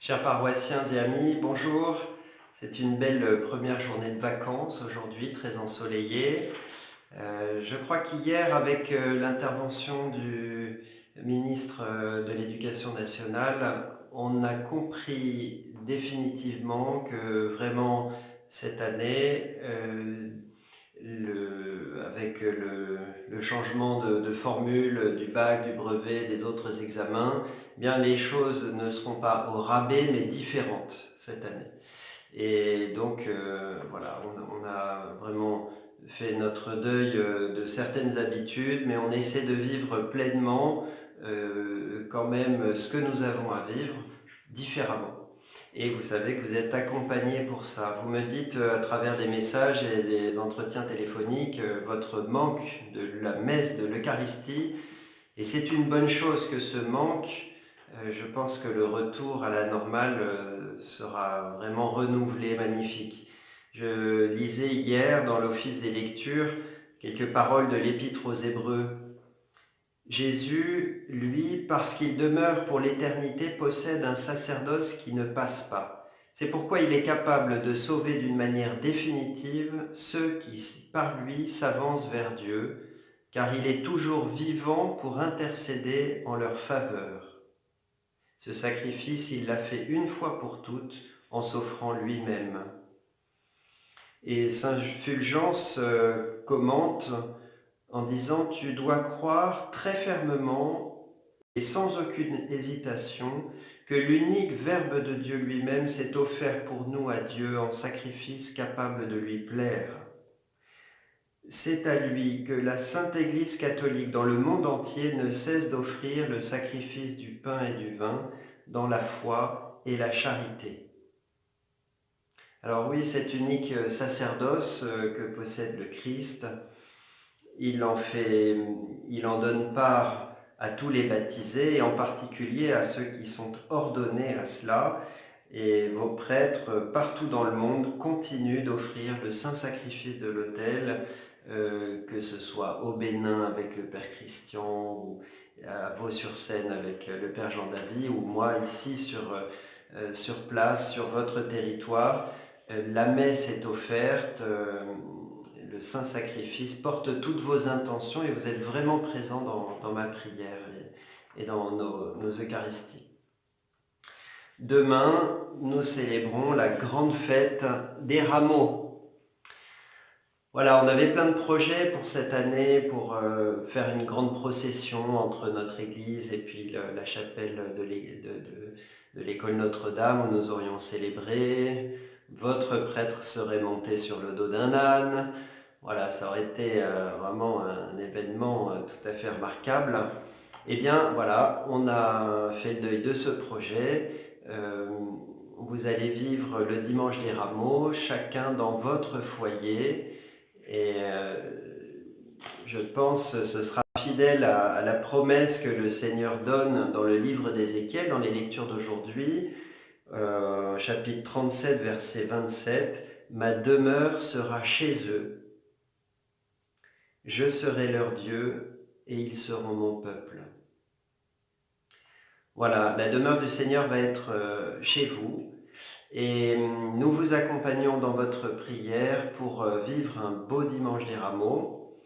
Chers paroissiens et amis, bonjour. C'est une belle première journée de vacances aujourd'hui, très ensoleillée. Je crois qu'hier, avec l'intervention du ministre de l'Éducation nationale, on a compris définitivement que vraiment cette année, avec le changement de formule du bac, du brevet, des autres examens, eh bien les choses ne seront pas au rabais mais différentes cette année. Et donc voilà, on a vraiment fait notre deuil de certaines habitudes, mais on essaie de vivre pleinement quand même ce que nous avons à vivre différemment. Et vous savez que vous êtes accompagnés pour ça. Vous me dites à travers des messages et des entretiens téléphoniques votre manque de la messe, de l'Eucharistie. Et c'est une bonne chose que ce manque, je pense que le retour à la normale sera vraiment renouvelé, magnifique. Je lisais hier dans l'office des lectures quelques paroles de l'Épître aux Hébreux. Jésus, lui, parce qu'il demeure pour l'éternité, possède un sacerdoce qui ne passe pas. C'est pourquoi il est capable de sauver d'une manière définitive ceux qui, par lui, s'avancent vers Dieu, car il est toujours vivant pour intercéder en leur faveur. Ce sacrifice, il l'a fait une fois pour toutes, en s'offrant lui-même. Et saint Fulgence commente en disant « Tu dois croire très fermement et sans aucune hésitation que l'unique Verbe de Dieu lui-même s'est offert pour nous à Dieu en sacrifice capable de lui plaire. C'est à lui que la Sainte Église catholique dans le monde entier ne cesse d'offrir le sacrifice du pain et du vin dans la foi et la charité. » Alors oui, cet unique sacerdoce que possède le Christ, il en donne part à tous les baptisés et en particulier à ceux qui sont ordonnés à cela. Et vos prêtres, partout dans le monde, continuent d'offrir le saint sacrifice de l'autel, que ce soit au Bénin avec le Père Christian, ou à Vaux-sur-Seine avec le Père Jean Davy, ou moi ici sur place, sur votre territoire. La messe est offerte, le saint sacrifice porte toutes vos intentions et vous êtes vraiment présents dans ma prière et dans nos Eucharisties. Demain, nous célébrons la grande fête des rameaux. Voilà, on avait plein de projets pour cette année, pour faire une grande procession entre notre église et puis la chapelle de l'école Notre-Dame où nous aurions célébré. Votre prêtre serait monté sur le dos d'un âne. Voilà, ça aurait été vraiment un événement tout à fait remarquable. Eh bien, voilà, on a fait le deuil de ce projet. Vous allez vivre le dimanche des rameaux, chacun dans votre foyer. Et je pense que ce sera fidèle à la promesse que le Seigneur donne dans le livre d'Ézéchiel, dans les lectures d'aujourd'hui, chapitre 37, verset 27. « Ma demeure sera chez eux. Je serai leur Dieu et ils seront mon peuple. » Voilà, la demeure du Seigneur va être chez vous et nous vous accompagnons dans votre prière pour vivre un beau dimanche des rameaux.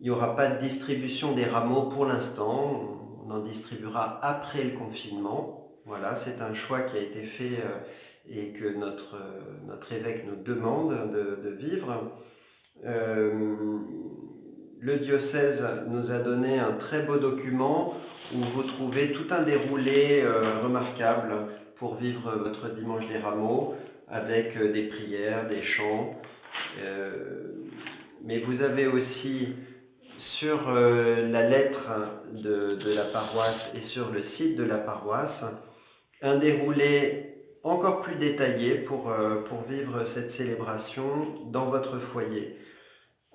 Il n'y aura pas de distribution des rameaux pour l'instant, on en distribuera après le confinement. Voilà, c'est un choix qui a été fait et que notre évêque nous demande de vivre. Le diocèse nous a donné un très beau document où vous trouvez tout un déroulé remarquable pour vivre votre dimanche des rameaux avec des prières, des chants. Mais vous avez aussi sur la lettre de la paroisse et sur le site de la paroisse un déroulé encore plus détaillé pour vivre cette célébration dans votre foyer.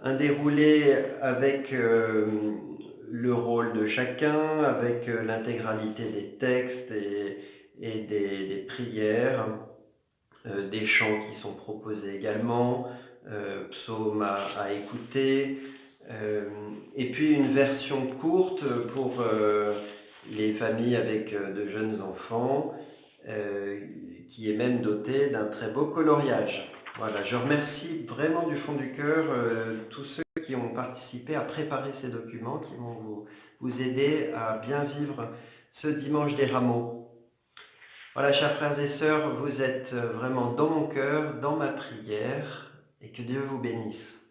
Un déroulé avec le rôle de chacun, avec l'intégralité des textes et des prières, des chants qui sont proposés également, psaumes à écouter, et puis une version courte pour les familles avec de jeunes enfants qui est même doté d'un très beau coloriage. Voilà, je remercie vraiment du fond du cœur tous ceux qui ont participé à préparer ces documents, qui vont vous aider à bien vivre ce dimanche des Rameaux. Voilà, chers frères et sœurs, vous êtes vraiment dans mon cœur, dans ma prière, et que Dieu vous bénisse.